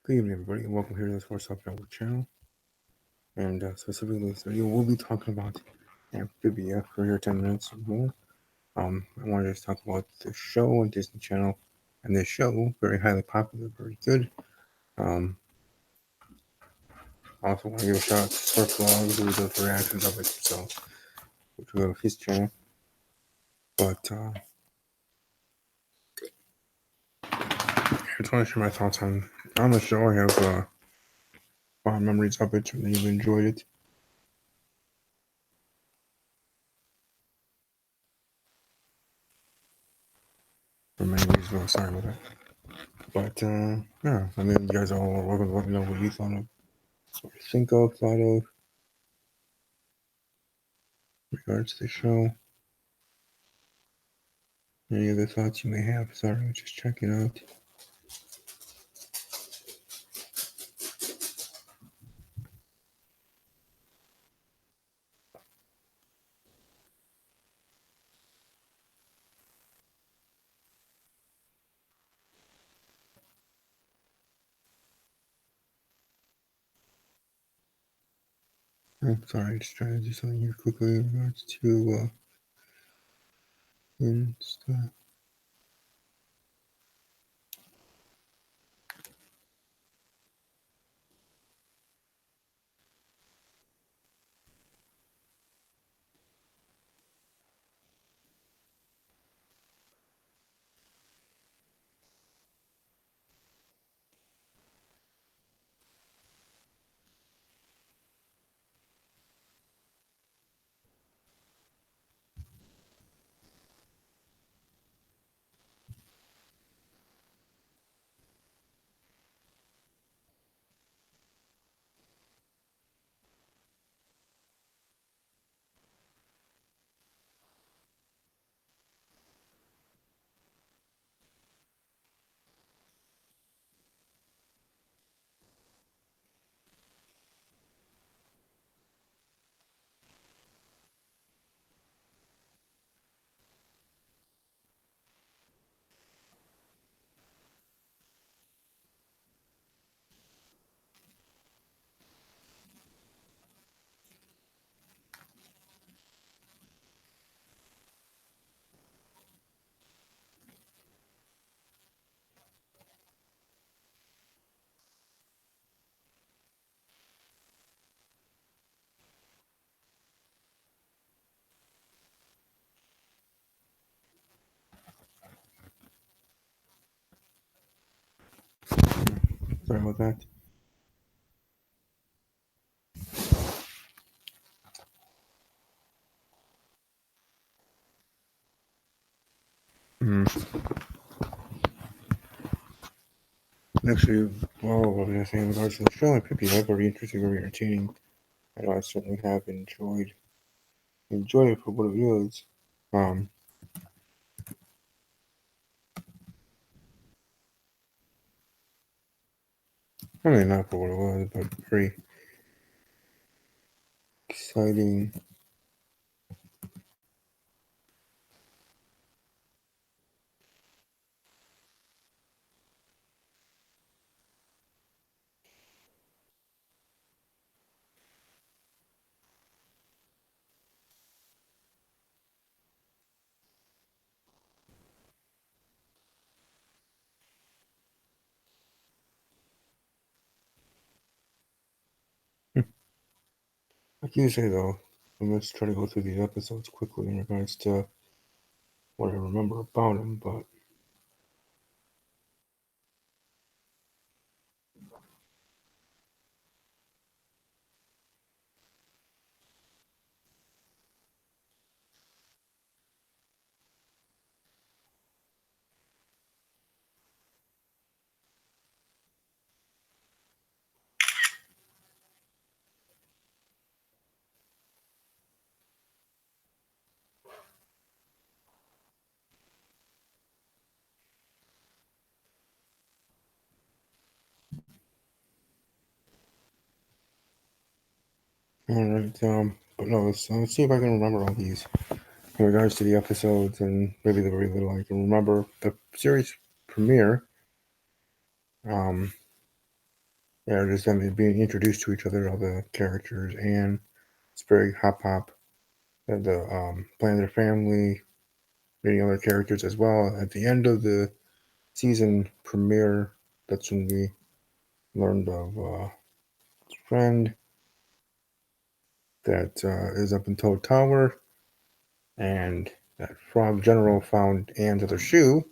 Good evening, everybody, and welcome here to the Sports Talk Network channel. And specifically, in this video, we'll be talking about Amphibia for here 10 minutes or more. I wanted to talk about the show on Disney Channel, and this show, very highly popular, very good. I also want to give a shout out to Surf Vlog, who does the reactions of it, so which we have his channel. But I just want to share my thoughts on the show. I have fond memories of it, and I've enjoyed it. For many reasons, sorry about that. But yeah, I mean, you guys are all welcome to let me know what you thought of, what you think of, thought of, in regards to the show. Any other thoughts you may have? Sorry, just checking out. I'm sorry, just trying to do something here quickly in regards to Insta. Sorry about that. Actually, well, what was I saying in regards to the show? Amphibia, very interesting, very entertaining, and I certainly have enjoyed it for what it is. I mean, not for what it was, but very exciting. Like you say, though, let's try to go through these episodes quickly in regards to what I remember about them, but alright, but no, let's see if I can remember all these in regards to the episodes and maybe the very little I can remember. The series premiere, just them being introduced to each other, all the characters, and Sprig, Hop Hop, the Plan Their Family, many other characters as well. At the end of the season premiere, that's when we learned of his friend that is up in Toad Tower, and that Frog General found Anne's other shoe,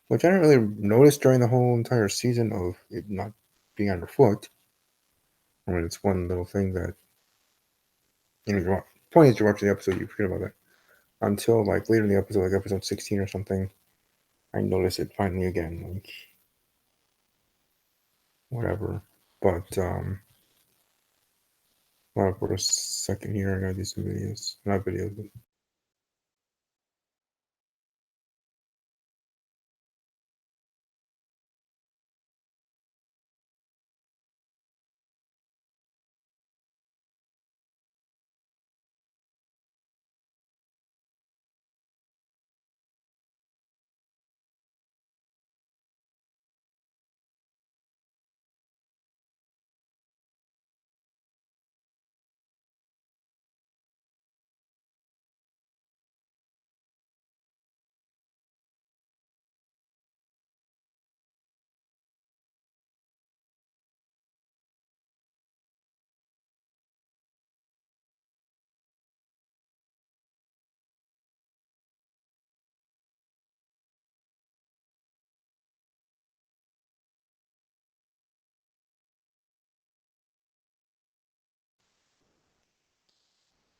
which I didn't really notice during the whole entire season of it not being on her foot. I mean, it's one little thing that, the point is, you're watching the episode, you forget about that. Until like later in the episode, like episode 16 or something, I noticed it finally again. Like, whatever. But, hold on for a second here. I gotta do some videos. Not videos, but.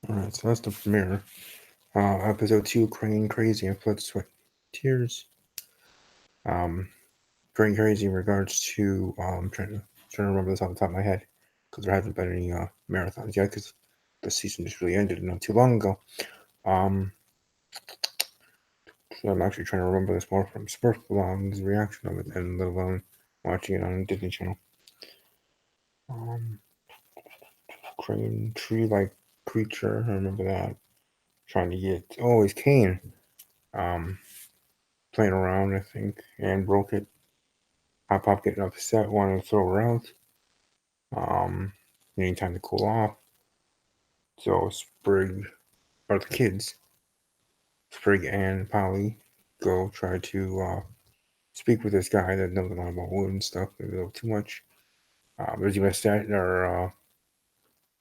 Alright, so that's the premiere. Episode 2, Crane Crazy and Blood, Sweat, Tears. Crane Crazy in regards to, trying to remember this off the top of my head, because there hasn't been any marathons yet, because the season just really ended not too long ago. So I'm actually trying to remember this more from Smurf Vlog's reaction of it, and let alone watching it on Disney Channel. Crane tree-like creature, I remember that. Trying to get, it's Kane. Playing around, I think, and broke it. Hop Hop getting upset, wanting to throw her out. Needing time to cool off. So Sprig, or the kids, Sprig and Polly, go try to speak with this guy that knows a lot about wood and stuff, maybe a little too much. There's even a statue, or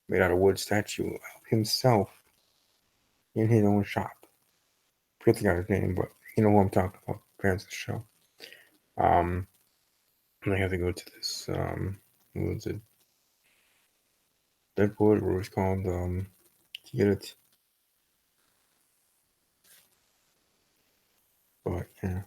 made out of wood statue of himself in his own shop. Forget the guy's name, but you know who I'm talking about, fans of the show. And I have to go to this, what was it? Deadwood, or it's called, to get it. But, yeah.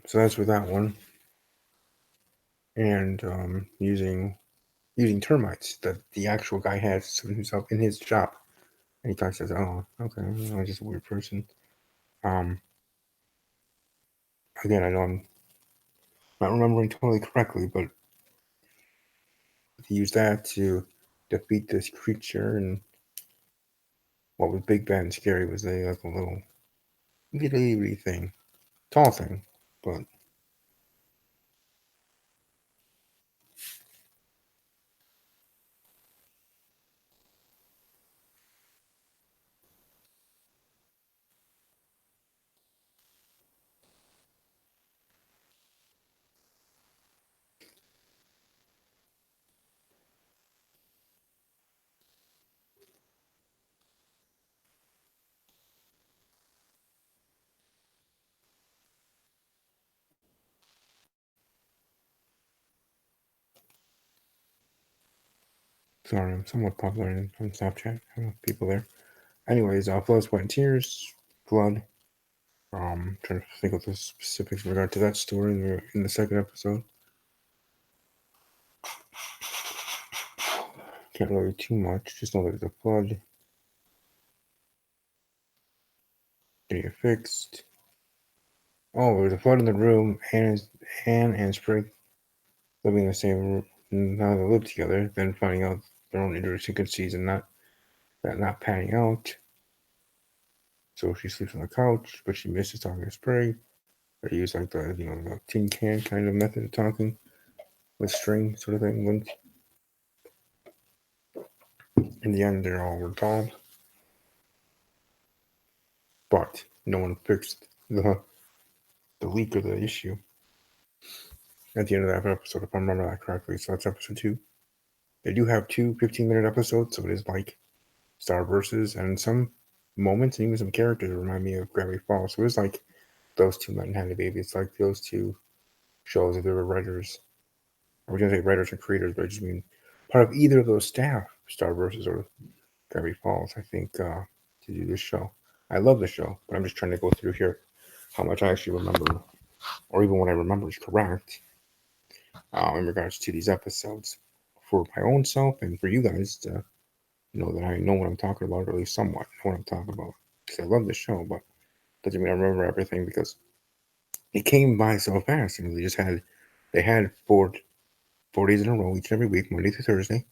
So that's with that one. And using termites that the actual guy has himself in his shop. And he kind of says, "Oh, okay, I'm just a weird person." Um, Again, I know I'm not remembering totally correctly, but he used that to defeat this creature. And what was big, bad, and scary was a little itty thing, tall thing, but. Sorry, I'm somewhat popular on Snapchat. I have people there. Anyways, Blood, Sweat, and Tears, Blood. Trying to think of the specifics in regard to that story in the second episode. Can't really too much. Just know there's a flood. Getting it fixed. Oh, there's a flood in the room. Anne and Sprig living in the same room. Now they live together. Then finding out their own idiosyncrasies and not panning out. So she sleeps on the couch, but she misses talking to Sprig. They use like the tin can kind of method of talking with string sort of thing. When in the end, they're all resolved, but no one fixed the leak of the issue at the end of that episode, if I remember that correctly. So that's episode 2. They do have two 15-minute episodes, so it is like Star Versus, and some moments and even some characters remind me of Gravity Falls. So it was like those two men had a baby. It's like those two shows if they were writers. I was gonna say writers and creators, but I just mean part of either of those staff, Star Versus or Gravity Falls, I think, to do this show. I love the show, but I'm just trying to go through here how much I actually remember, or even what I remember is correct in regards to these episodes for my own self and for you guys to know that I know what I'm talking about, or at least somewhat know what I'm talking about. Because I love the show, but doesn't mean I remember everything because it came by so fast. And they had four days in a row, each and every week, Monday through Thursday.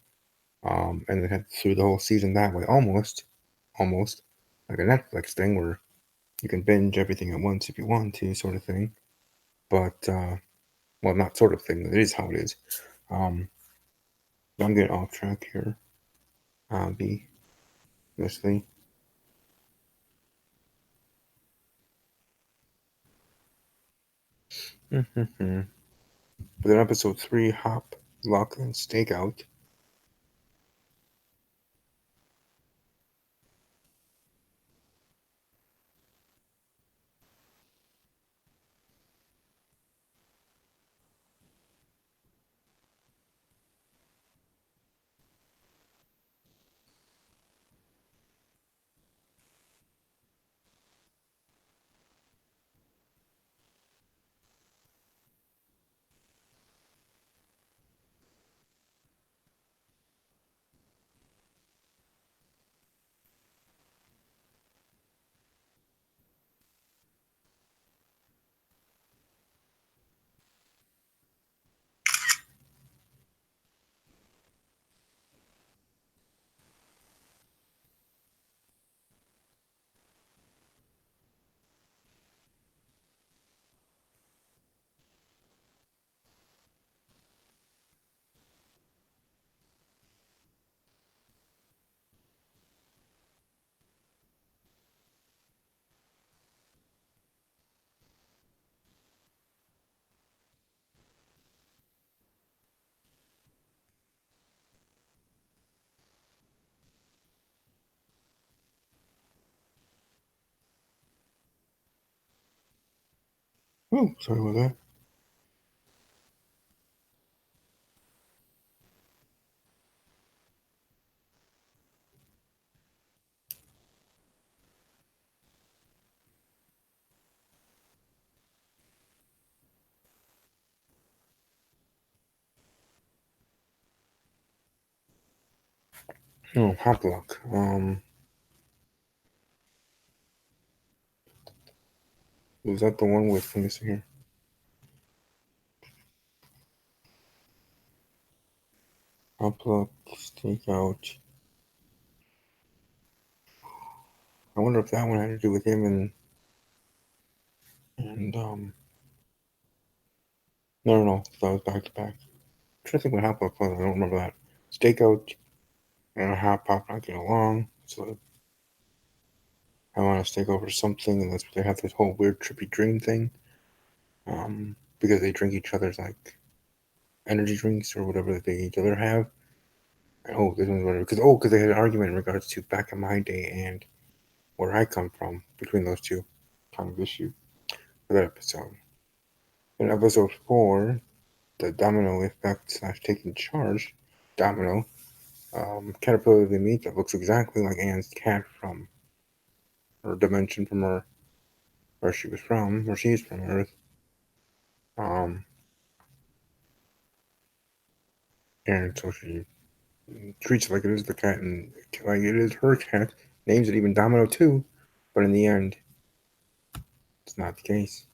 And they had through the whole season that way, almost like a Netflix thing where you can binge everything at once if you want to, sort of thing. But well, not sort of thing. It is how it is. I'm getting off track here. Be mostly. But then episode 3, Hop, Lock, and Stakeout. Oh, sorry about that. Oh, Hop Lock. Was that the one with, let me see here. Hop Lock, Stakeout. I wonder if that one had to do with him and no, that was back to back. I'm trying to think what Hop Lock was. I don't remember that. Stakeout and Hop not getting along. So I want to stake over something, and that's they have this whole weird trippy dream thing. Because they drink each other's like energy drinks or whatever that they each other have. Oh, this one's whatever. Because they had an argument in regards to back in my day and where I come from between those two kind of issue for that episode. In episode 4, the domino effect slash taking charge, domino, caterpillar they meet that looks exactly like Anne's cat from her dimension from her where she was from, where she's from Earth. Um, and so she treats it like it is the cat, and like it is her cat. Names it even Domino too, but in the end, it's not the case.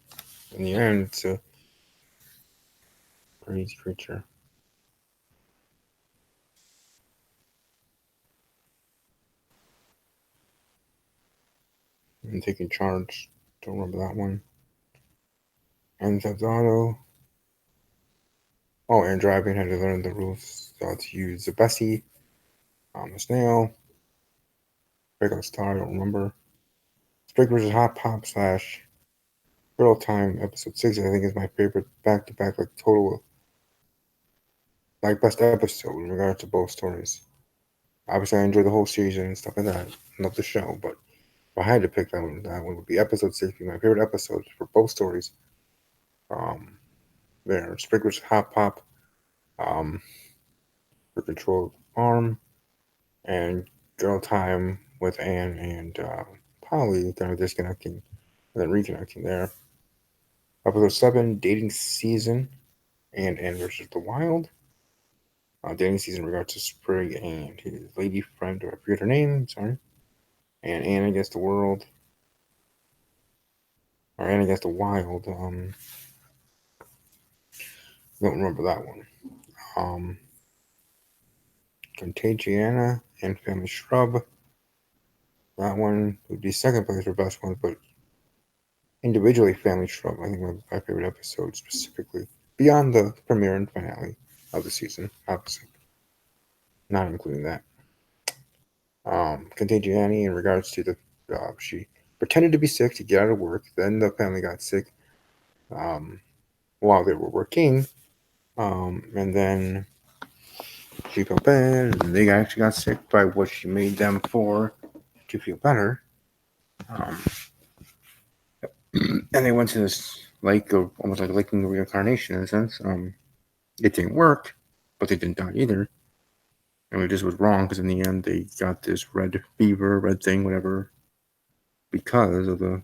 In the end, it's a crazy creature. And taking charge. Don't remember that one. And Auto. Oh, and driving had to learn the rules to use the Bessie, the snail, pick up a star, I don't remember. Sprig vs. Hot Pop slash Girl Time episode 6, I think is my favorite back to back, like total, like best episode in regards to both stories. Obviously, I enjoyed the whole season and stuff like that. Love the show, but if I had to pick that one would be episode 6, be my favorite episode for both stories. Um, there, Sprig vs. Hot Pop, um, for controlled arm, and Girl Time with Anne and Polly kind of disconnecting and then reconnecting there. Episode 7, Dating Season and Anne versus the Wild. Dating Season in regards to Sprig and his lady friend, or I forget her name, sorry. And Anne Against the World, or Anne Against the Wild. Don't remember that one. Contagiana and Family Shrub. That one would be second place for best one, but individually, Family Shrub, I think, one of my favorite episodes specifically, beyond the premiere and finale of the season, obviously, not including that. Contagiani, in regards to the, she pretended to be sick to get out of work. Then the family got sick while they were working, and then she felt bad, and they actually got sick by what she made them for to feel better. Um, and they went to this lake, of, almost like a lake of reincarnation in a sense. It didn't work, but they didn't die either. And it just was wrong because in the end they got this red fever, red thing, whatever, because of the.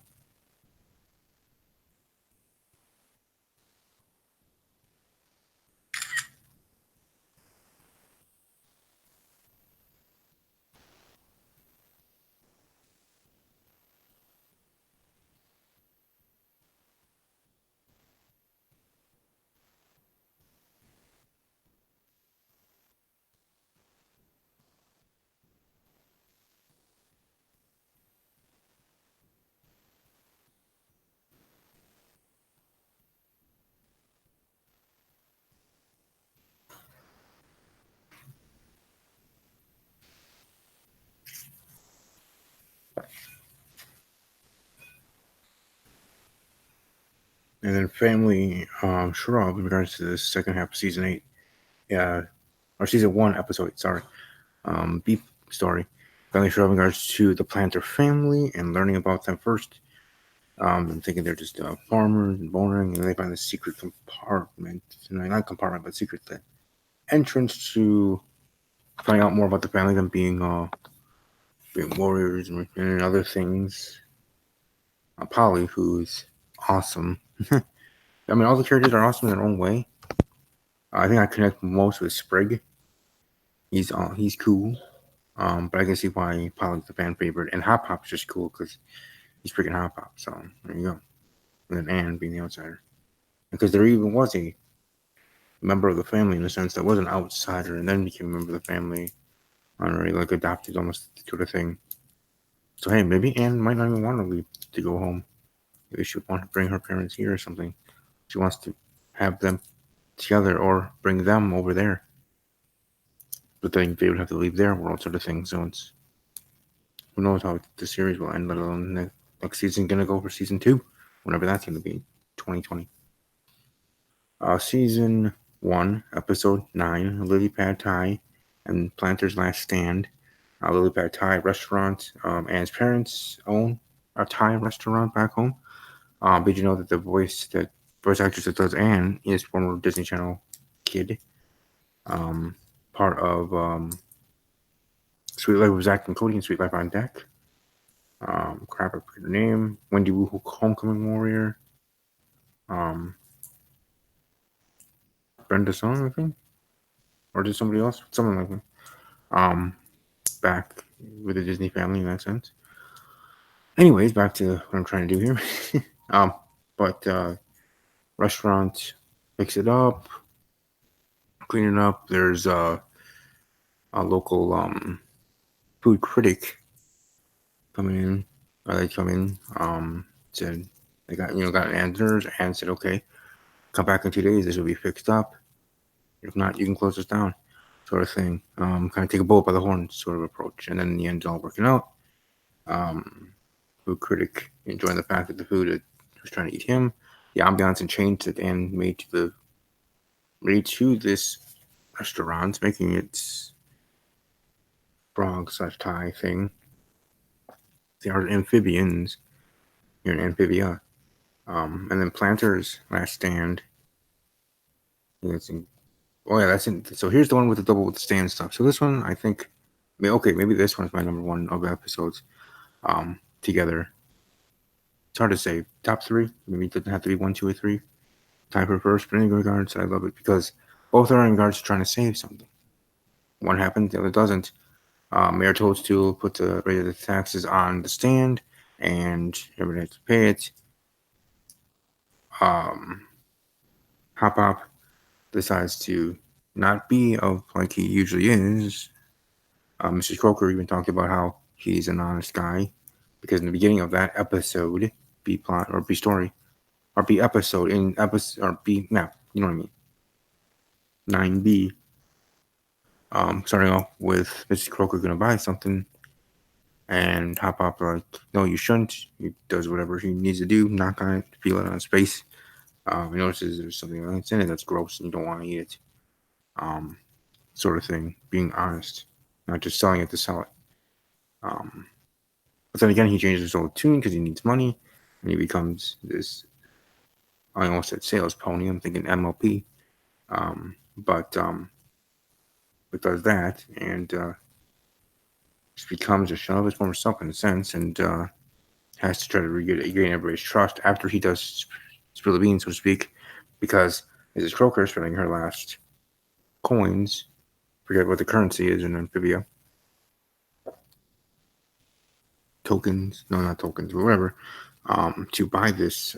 And then Family Shrub in regards to the second half of season 8, or season 1, episode 8, sorry, Beef Story. Family Shrub in regards to the Planter family and learning about them first. And thinking they're just farmers and boring, and they find the secret compartment, not compartment, but secret the entrance to find out more about the family, them being warriors and other things. Polly, who's awesome. I mean, all the characters are awesome in their own way. I think I connect most with Sprig. He's cool. But I can see why Polly's the fan favorite, and Hop Pop's just cool because he's freaking Hop Pop. So there you go. And then Anne being the outsider, because there even was a member of the family in the sense that was an outsider and then became a member of the family, already like adopted almost sort of thing. So hey, maybe Anne might not even want to leave to go home. Maybe she would want to bring her parents here or something. She wants to have them together or bring them over there. But then they would have to leave their world, sort of thing. So it's who knows how the series will end, let alone next season gonna go for season 2, whenever that's gonna be, 2020. Season 1, episode 9, Lily Pad Thai and Planter's Last Stand. Lily Pad Thai restaurant. Anne's parents own a Thai restaurant back home. Did you know that the voice actress that does Anne is former Disney Channel kid? Part of Sweet Life with Zach and Cody and Sweet Life on Deck. Crap, I forget her name. Wendy Wu Homecoming Warrior. Brenda Song, I think, or did somebody else? Something like that. Um, back with the Disney family in that sense. Anyways, back to what I'm trying to do here. um, but restaurant fix it up, clean it up. There's a local food critic coming in. They come in, said they got answers and said, okay, come back in 2 days. This will be fixed up. If not, you can close this down, sort of thing. Kind of take a bull by the horn sort of approach. And then in the end, it's all working out. Um, food critic enjoying the fact that the food was trying to eat him. The ambiance and change that Anne made to this restaurant, making it frog slash Thai thing. They are amphibians here in Amphibia. And then Planter's Last Stand. Oh yeah, that's in. So here's the one with the double with the stand stuff. So this one, I think, okay, maybe this one's my number one of the episodes. Together, it's hard to say. Top three, maybe it doesn't have to be 1, 2, or 3. Time for first, but in regards, I love it because both are in regards to trying to save something. One happens, the other doesn't. Mayor told to put the rate of the taxes on the stand, and everybody has to pay it. Hop Hop decides to not be of like he usually is. Mrs. Croker even talked about how he's an honest guy because in the beginning of that episode, B plot or B story or B episode in episode or B map, you know what I mean? 9B. Starting off with Mrs. Croker gonna buy something, and Hop Hop like, no, you shouldn't. He does whatever he needs to do, knock on it, feel it on his face. He notices there's something that's in it that's gross and you don't want to eat it. Sort of thing. Being honest, not just selling it to sell it. But then again, he changes his whole tune because he needs money, and he becomes this. I almost said sales pony. I'm thinking MLP, but does that and just becomes a shell of his former self in a sense, and has to try to regain everybody's trust after he does spill the beans, so to speak, because Mrs. Croker spending her last coins. Forget what the currency is in Amphibia. Tokens, no, not tokens, but whatever, to buy this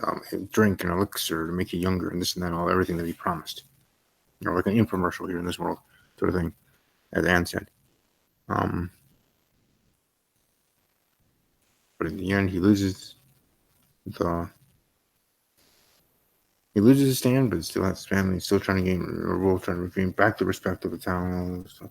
drink and elixir to make you younger and this and that, all everything that he promised. Like an infomercial here in this world, sort of thing, as Anne said. But in the end, he loses his stand, but still has his family. Still trying to gain, or both trying to regain back the respect of the town and all that stuff.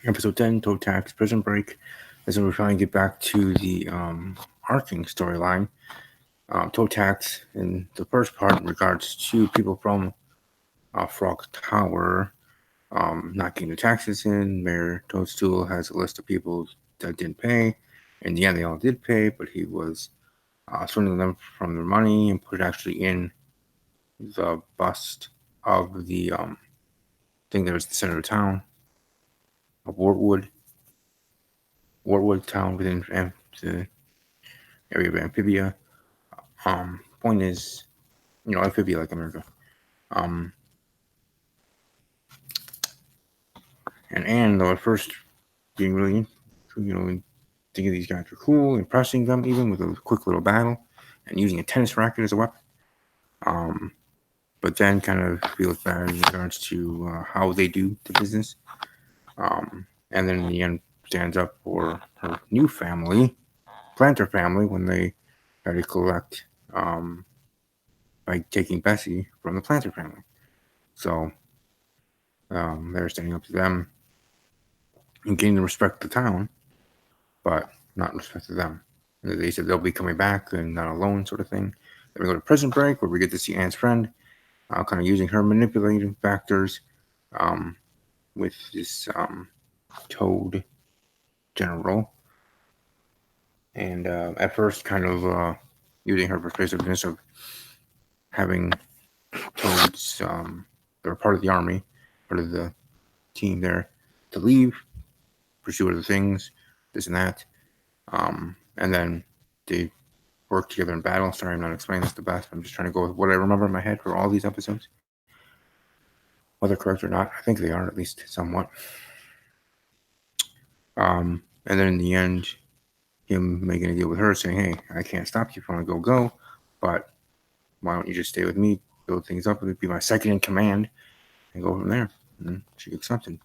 Episode 10, Toe Tax, Prison Break. As we're trying to get back to the arcing storyline. Toe Tax in the first part in regards to people from Frog Tower not getting the taxes in. Mayor Toadstool has a list of people that didn't pay. In the end, they all did pay, but he was swindling them from their money and put it actually in the bust of the thing that was the center of town of Wartwood town within the area of Amphibia. Point is, Amphibia like America. And Anne, though at first being really, thinking these guys were cool, impressing them even with a quick little battle, and using a tennis racket as a weapon. But then kind of feels bad in regards to how they do the business. And then in the end, stands up for her new family, Planter family, when they try to collect by taking Bessie from the Planter family. So They're standing up to them and gaining the respect of the town, but not respect to them. They said they'll be coming back and not alone, sort of thing. Then we go to prison break, where we get to see Anne's friend, kind of using her manipulating factors with this Toad general, and at first kind of using her persuasiveness of having Toads, they're part of the army, part of the team there, to leave, pursue other things, this and that, and then they work together in battle. Sorry, I'm not explaining this the best. I'm just trying to go with what I remember in my head for all these episodes. Whether correct or not, I think they are, at least somewhat. And then in the end, him making a deal with her, saying, "Hey, I can't stop you if you want to go, but why don't you just stay with me, build things up, and be my second in command, and go from there." And she accepted.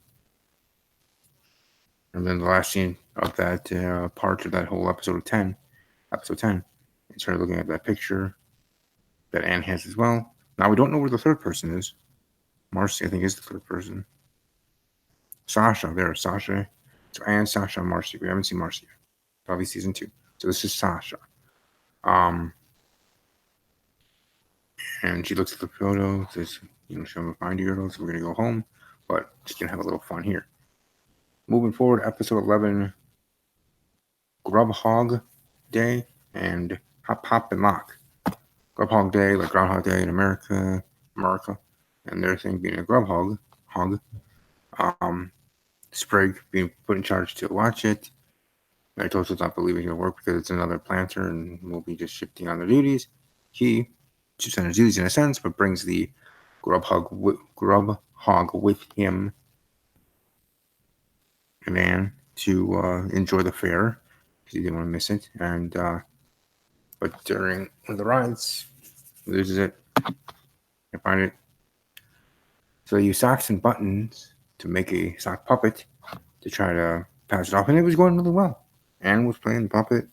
And then the last scene of that part of that whole episode 10, is her looking at that picture that Anne has as well. Now we don't know where the third person is. Marcy, I think, is the third person. Sasha, there's Sasha. So Anne, Sasha, and Marcy. We haven't seen Marcy yet. Probably season 2. So this is Sasha. And she looks at the photo, says, show me 5-year-old, so we're going to go home, but just going to have a little fun here. Moving forward, episode 11, Grubhog Day and Hop Hop and Lock. Grubhog Day, like Groundhog Day in America, and their thing being a Grubhog, Sprague being put in charge to watch it. Mitosis not believing he'll work because it's another planter and will be just shifting on their duties. He shifts on his duties in a sense, but brings the Grubhog with him and Anne to enjoy the fair because he didn't want to miss it. And but during one of the rides, he loses it. I find it. So they use socks and buttons to make a sock puppet to try to pass it off, and it was going really well. Anne was playing the puppet,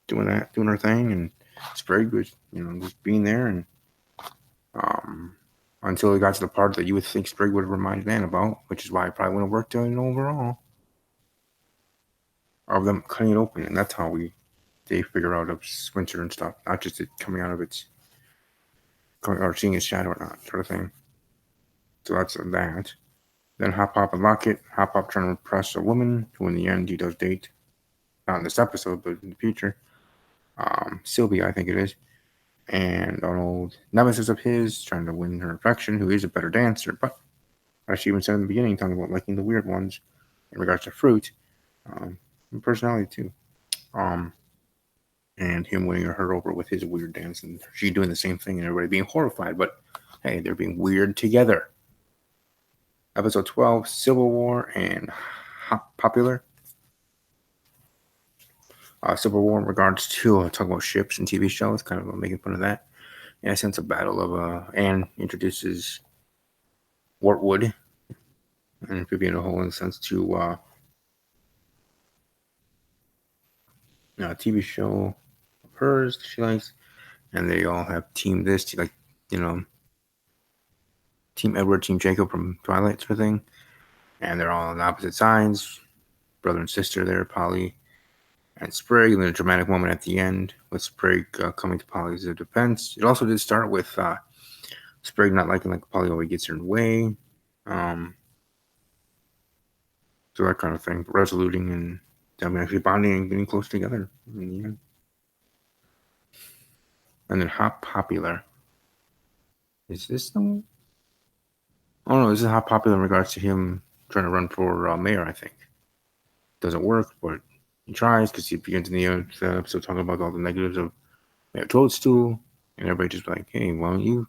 doing her thing, and Sprague was, just being there, and until it got to the part that you would think Sprague would have reminded Anne about, which is why it probably wouldn't have worked out overall. Of them cutting it open, and that's how they figure out of Winter and stuff, not just it coming out of its, or seeing its shadow or not, sort of thing. So that's that. Then Hop Hop and Lock It. Hop Hop trying to impress a woman who in the end he does date. Not in this episode, but in the future. Sylvia, I think it is. And an old nemesis of his trying to win her affection, who is a better dancer. But as she even said in the beginning, talking about liking the weird ones in regards to fruit, and personality too. And him winning her over with his weird dance, and she doing the same thing, and everybody being horrified. But hey, they're being weird together. Episode 12, Civil War and Popular. Civil War in regards to talking about ships and TV shows, kind of making fun of that. In a sense, a battle of Anne introduces Wartwood and Amphibian a whole in a sense to a TV show of hers that she likes, and they all have Team this, like Team Edward, Team Jacob from Twilight sort of thing, and they're all on opposite sides, brother and sister there, Polly and Sprague, and then a dramatic moment at the end with Sprague coming to Polly's defense. It also did start with Sprague not liking like Polly always gets in her way, so that kind of thing, resoluting and them actually bonding and getting close together in the end. And then Hop Popular. Is this the one? Oh no, this is Hop Popular in regards to him trying to run for mayor, I think. Doesn't work, but he tries because he begins in the episode talking about all the negatives of Mayor Toadstool, and everybody just like, hey, why don't you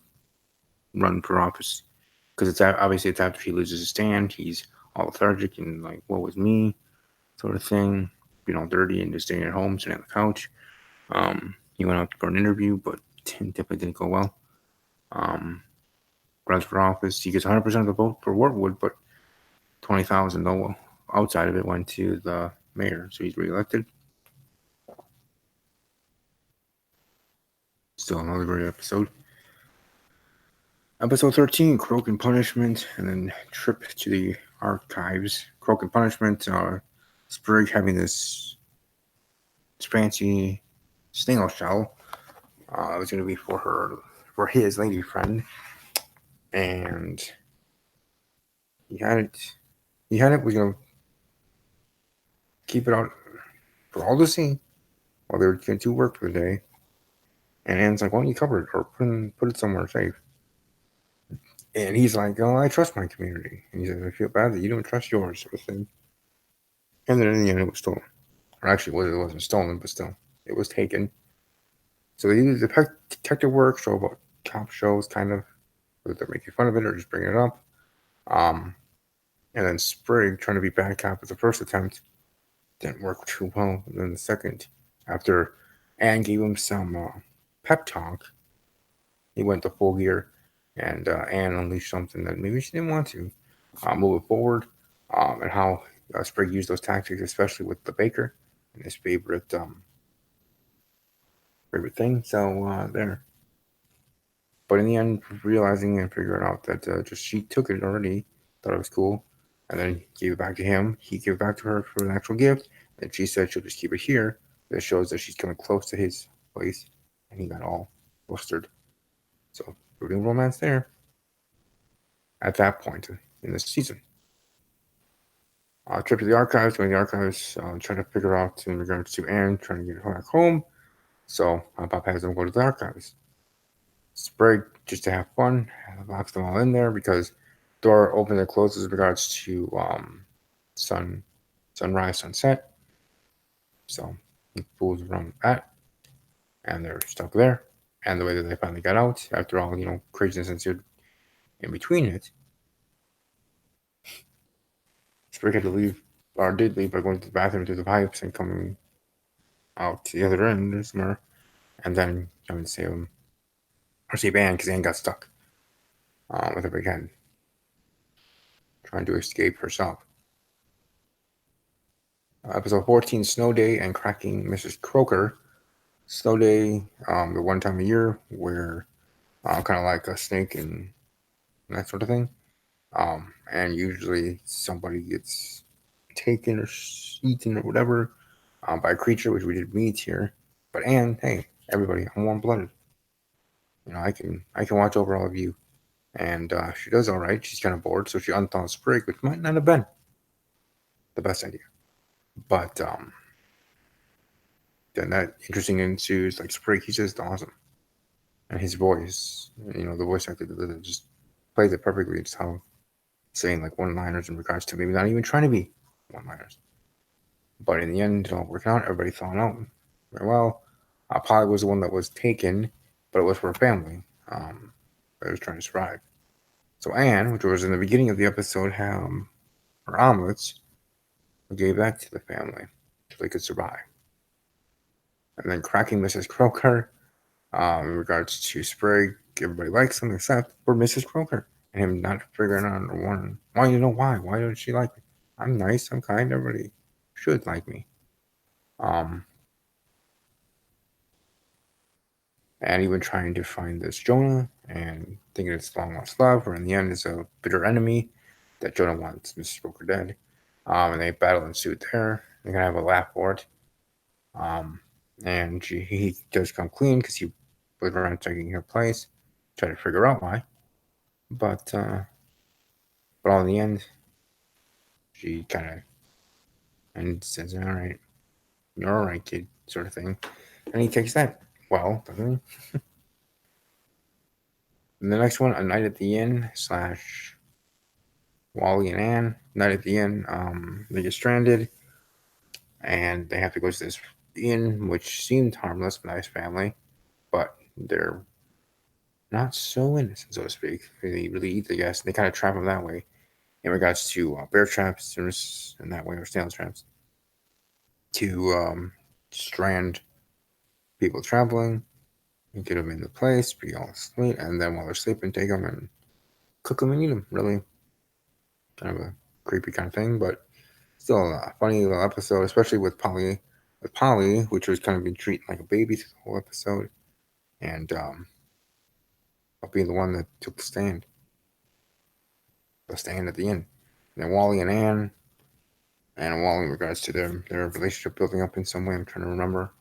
run for office? Because it's obviously it's after he loses his stand, he's all lethargic and like, what was me, sort of thing, being all dirty and just staying at home, sitting on the couch. He went out for an interview, but definitely didn't go well. Runs for office, he gets 100% of the vote for Wartwood, but 20,000 though outside of it went to the mayor, so he's reelected. Still another great episode. Episode 13, Croak and Punishment, and then Trip to the Archives. Croak and Punishment, Sprig having this fancy snail shell. It was going to be for his lady friend, and he had it. He had it. Was going to keep it out for all to see while they were going to work for the day. And Anne's like, "Why don't you cover it or put it somewhere safe?" And he's like, "Oh, I trust my community." And he says, "I feel bad that you don't trust yours," sort of thing. And then in the end, it was stolen. Or actually, it wasn't stolen, but still, it was taken. So they do the detective work, show about cop shows, kind of, whether they're making fun of it or just bringing it up. Um, and then Sprig trying to be bad cop at the first attempt didn't work too well. And then the second, after Anne gave him some pep talk, he went to full gear, and Anne unleashed something that maybe she didn't want to. Moving forward, and how Sprig used those tactics, especially with the baker and his favorite thing. So there. But in the end, realizing and figuring out that just she took it already, thought it was cool, and then gave it back to him. He gave it back to her for an actual gift, and she said she'll just keep it here. That shows that she's coming close to his place, and he got all flustered. So, rooting romance there at that point in the season. Trip to the archives, going to the archives, trying to figure out in regards to Anne trying to get her back home. So, Bob has them go to the archives. Sprig, just to have fun, locks them all in there because door opens and closes in regards to sunrise, sunset. So he fools around with that, and they're stuck there. And the way that they finally got out, after all, craziness ensued in between it, Sprig had to leave, or did leave by going to the bathroom through the pipes and coming out to the other end somewhere, and then coming to save him, or save Anne, because Anne got stuck with a big head, trying to escape herself. Episode 14, Snow Day and Cracking Mrs. Croker. Snow Day, the one time a year where kind of like a snake and that sort of thing. And usually somebody gets taken or eaten or whatever by a creature, which we did meet here. But Anne, hey, everybody, I'm warm blooded. I can watch over all of you. And she does all right. She's kind of bored, so she unthaws Sprig, which might not have been the best idea. But then that interesting ensues. Like Sprig, he's just awesome, and his voice, the voice actor just plays it perfectly. Just how saying like one-liners in regards to maybe not even trying to be one-liners, but in the end, it all worked out. Everybody thawed out very well. Polly was the one that was taken, but it was for a family that was trying to survive. So Anne, which was in the beginning of the episode, her omelets gave that to the family so they could survive. And then cracking Mrs. Croker, in regards to Sprig, everybody likes him except for Mrs. Croker and him not figuring out one. Why? Why? Why don't she like me? I'm nice. I'm kind. Everybody should like me. Um, and even trying to find this Jonah and thinking it's long lost love, or in the end is a bitter enemy that Jonah wants Mrs. Croker dead. And they battle ensued there. They're gonna have a laugh for it. And he does come clean because he was around taking her place, try to figure out why. But all in the end, she kind of and says, "All right, you're all right, kid," sort of thing. And he takes that well, doesn't he? And the next one, A Night at the Inn slash Wally and Anne. Night at the Inn. They get stranded, and they have to go to this inn, which seemed harmless, nice family, but they're not so innocent, so to speak. They really eat the guests. They kind of trap them that way in regards to bear traps and that way, or snail traps to strand people traveling and get them in the place, be all sweet, and then while they're sleeping, take them and cook them and eat them. Really kind of a creepy kind of thing, but still a funny little episode, especially with Polly. With Polly, which was kind of being treated like a baby through the whole episode, and of being the one that took the stand at the end. And then Wally and Anne, and Wally in regards to their relationship building up in some way. I'm trying to remember.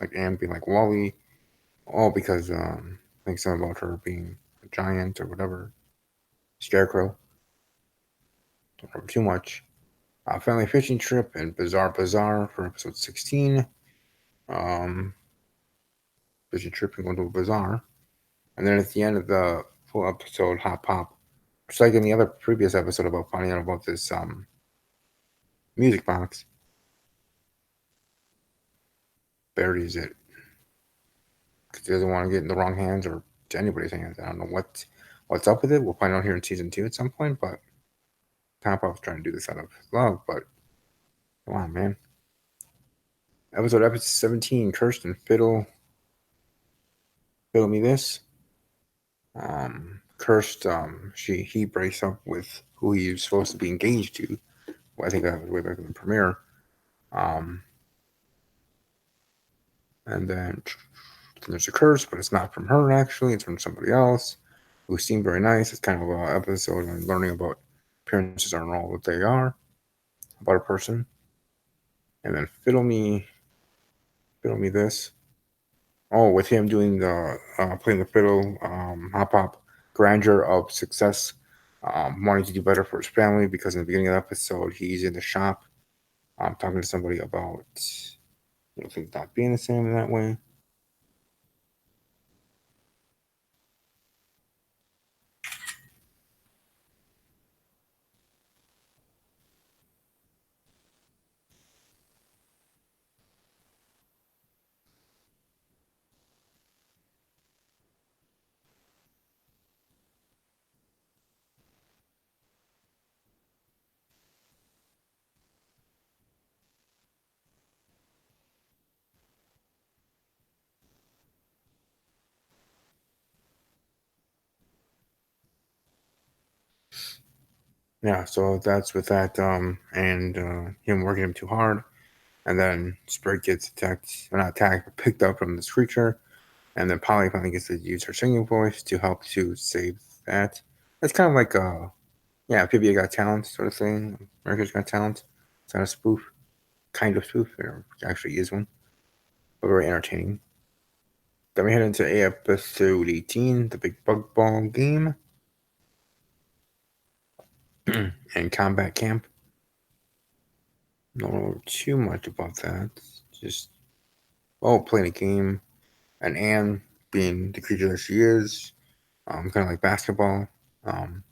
Like Anne being like Wally, all because I think something about her being a giant or whatever, scarecrow. Don't remember too much. Family fishing trip and Bizarre Bazaar for episode 16. Um, fishing trip and going to a bazaar. And then at the end of the full episode, Hop Pop. Just like in the other previous episode about finding out about this music box, buries it because he doesn't want to get in the wrong hands or to anybody's hands. I don't know what's up with it. We'll find out here in season 2 at some point. But Hop Pop's trying to do this out of love. But come on, man. Episode 17, Kirsten Fiddle Me This. Cursed, he breaks up with who he's supposed to be engaged to. Well, I think that was way back in the premiere. And then there's a curse, but it's not from her actually. It's from somebody else who seemed very nice. It's kind of an episode on learning about appearances aren't all what they are about a person. And then Fiddle Me This. Oh, with him doing the playing the fiddle, hop hop, grandeur of success, wanting to do better for his family because in the beginning of the episode he's in the shop, talking to somebody about things not being the same in that way. Yeah, so that's with that, and him working him too hard, and then Spirit gets attacked, or not attacked, but picked up from this creature, and then Polly finally gets to use her singing voice to help to save that. It's kind of like yeah, Amphibia Got Talent sort of thing. America's Got Talent. It's not a spoof, kind of spoof. There actually is one, but very entertaining. Then we head into episode 18, the Big Bug Ball Game, and Combat Camp. Don't know too much about that. Just playing a game, and Anne being the creature that she is, kind of like basketball,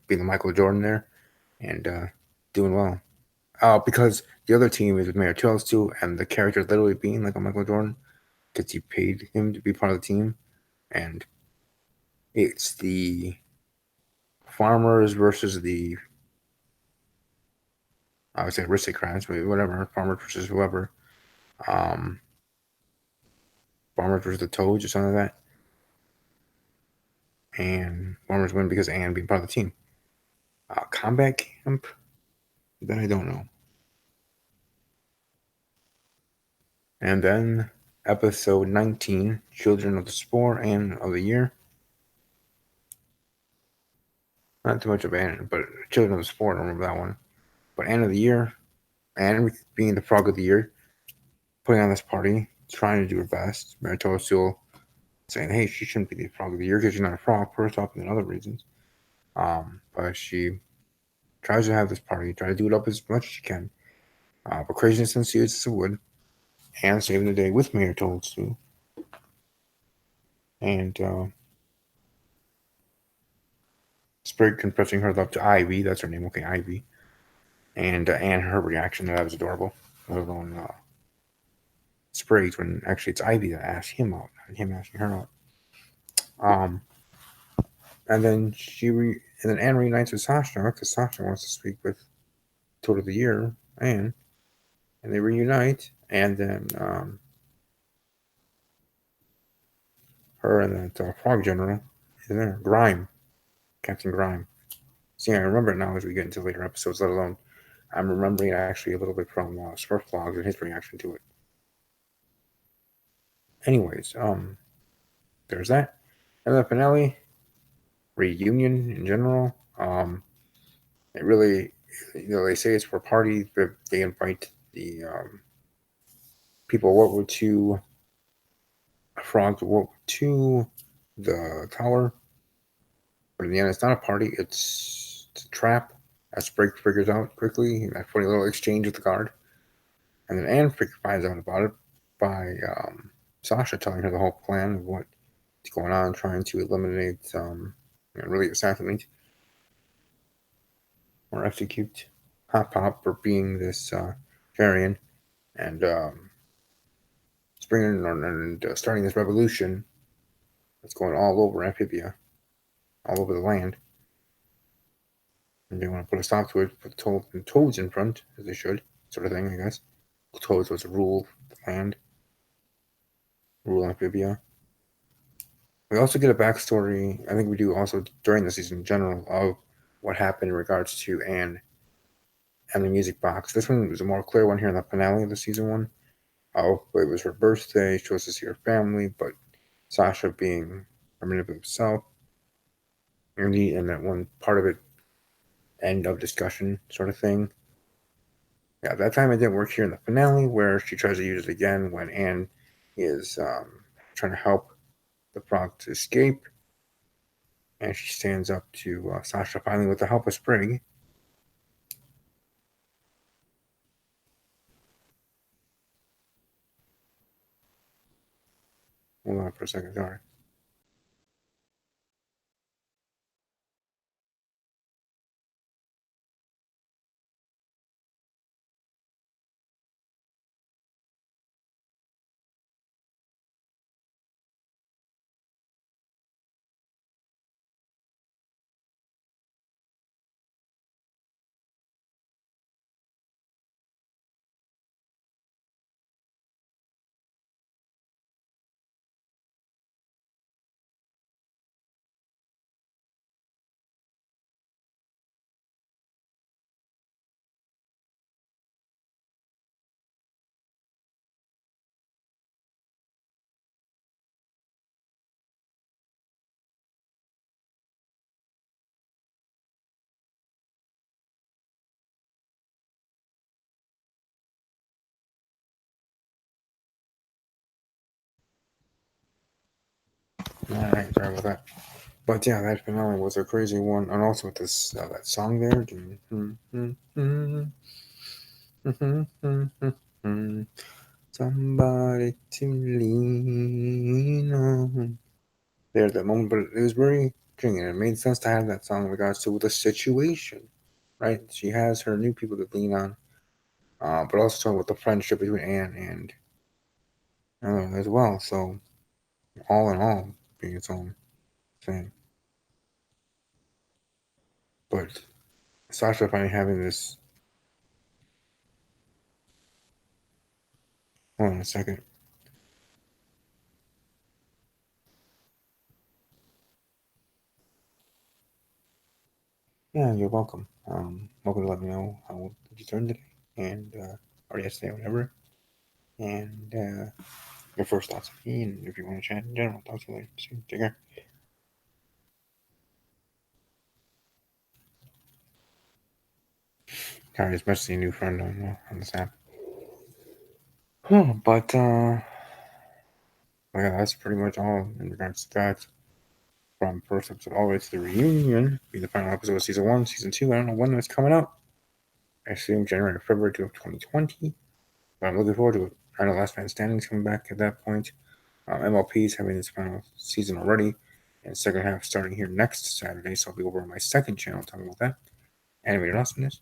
being the Michael Jordan there, and doing well. Because the other team is with Mayor Tails too, and the character literally being like a Michael Jordan, because he paid him to be part of the team, and it's the farmers versus the I would say aristocrats, but whatever, farmers versus whoever, um, farmers versus the toads or something like that, and farmers win because Anne being part of the team. Combat camp, then I don't know. And then episode 19, Children of the Spore and of the Year. Not too much of Anne, but Children of the Spore, I don't remember that one. But Anne of the Year, Anne being the frog of the year, putting on this party, trying to do her best. Maritosul saying, hey, she shouldn't be the frog of the year because she's not a frog, first off, and then other reasons. But she tries to have this party, try to do it up as much as she can. But craziness ensues as it would. Anne saving the day with Mayor Toadstool. And Sprig confessing her love to Ivy. That's her name. Okay, Ivy. And her reaction to that was adorable. Let alone Spriggs when actually it's Ivy that asked him out, not him asking her out. And then Anne reunites with Sasha because Sasha wants to speak with Toad of the Year, Anne. And they reunite, and then her and that frog general is there. Grime. Captain Grime. See, I remember it now as we get into later episodes, let alone I'm remembering actually a little bit from Smurf Vlogs and his reaction to it. Anyways, there's that. And the finale, reunion in general. It really, they say it's for a party, but they invite the people of World War II, frogs of World War II, the tower. But in the end, it's not a party, it's a trap. As Sprig figures out quickly, that funny little exchange with the guard. And then Anne finds out about it by Sasha telling her the whole plan of what's going on, trying to eliminate, really assassinate or execute Hot Pop for being this variant and springing and starting this revolution that's going all over Amphibia, all over the land. And they want to put a stop to it, put toads in front, as they should, sort of thing, I guess. Toads was to rule the land, rule Amphibia. We also get a backstory, I think we do also during the season in general, of what happened in regards to Anne and the music box. This one was a more clear one here in the finale of the season one. It was her birthday, she was to see her family, but Sasha being a manipulative self, and that one part of it, end of discussion sort of thing. Yeah, that time it didn't work here in the finale, where she tries to use it again when Anne is trying to help the frog to escape, and she stands up to Sasha finally with the help of Sprig. Hold on for a second, sorry. Alright, sorry about that. But yeah, that finale was a crazy one, and also with this that song there. Somebody to lean on. There, that moment, but it was very interesting, and it made sense to have that song in regards to the situation, right? She has her new people to lean on, but also talking about the friendship between Anne and as well. So, all in all, being its own thing. But Sasha finally having this. Hold on a second. Yeah, you're welcome. Welcome to let me know how you turned today, and or yesterday, whatever, and your first thoughts on me, and if you want to chat in general, talk to you later. See you. Take care. Sorry, especially a new friend on this app. But yeah, that's pretty much all in regards to that. From first episode all the way to the reunion, be the final episode of season 1, season 2. I don't know when it's coming out. I assume January or February of 2020. But I'm looking forward to it. I know Last Man Standing is coming back at that point. MLP is having its final season already, and second half starting here next Saturday. So I'll be over on my second channel talking about that. Animated Awesomeness.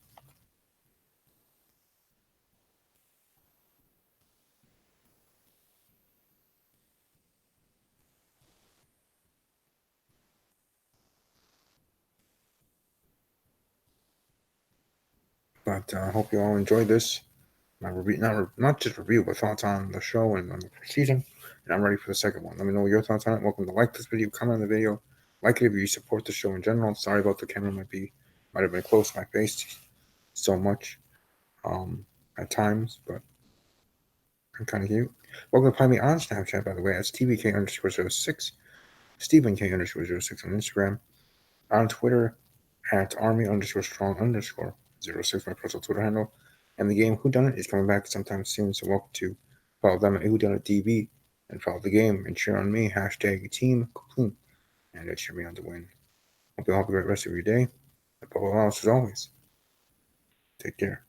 But I hope you all enjoyed this. My review, not just review, but thoughts on the show and on the first season. And I'm ready for the second one. Let me know your thoughts on it. Welcome to like this video, comment on the video, like it if you support the show in general. Sorry about the camera might have been close to my face so much at times, but I'm kind of cute. Welcome to find me on Snapchat, by the way. That's TBK_06. Stephen K _06 on Instagram, on Twitter at army_strong_06, my personal Twitter handle. And the game Whodunit is coming back sometime soon, so welcome to follow them at Whodunit TV and follow the game and cheer on me, #Team Complete, and cheer me on to win. Hope you all have a great rest of your day. Above all else, as always, take care.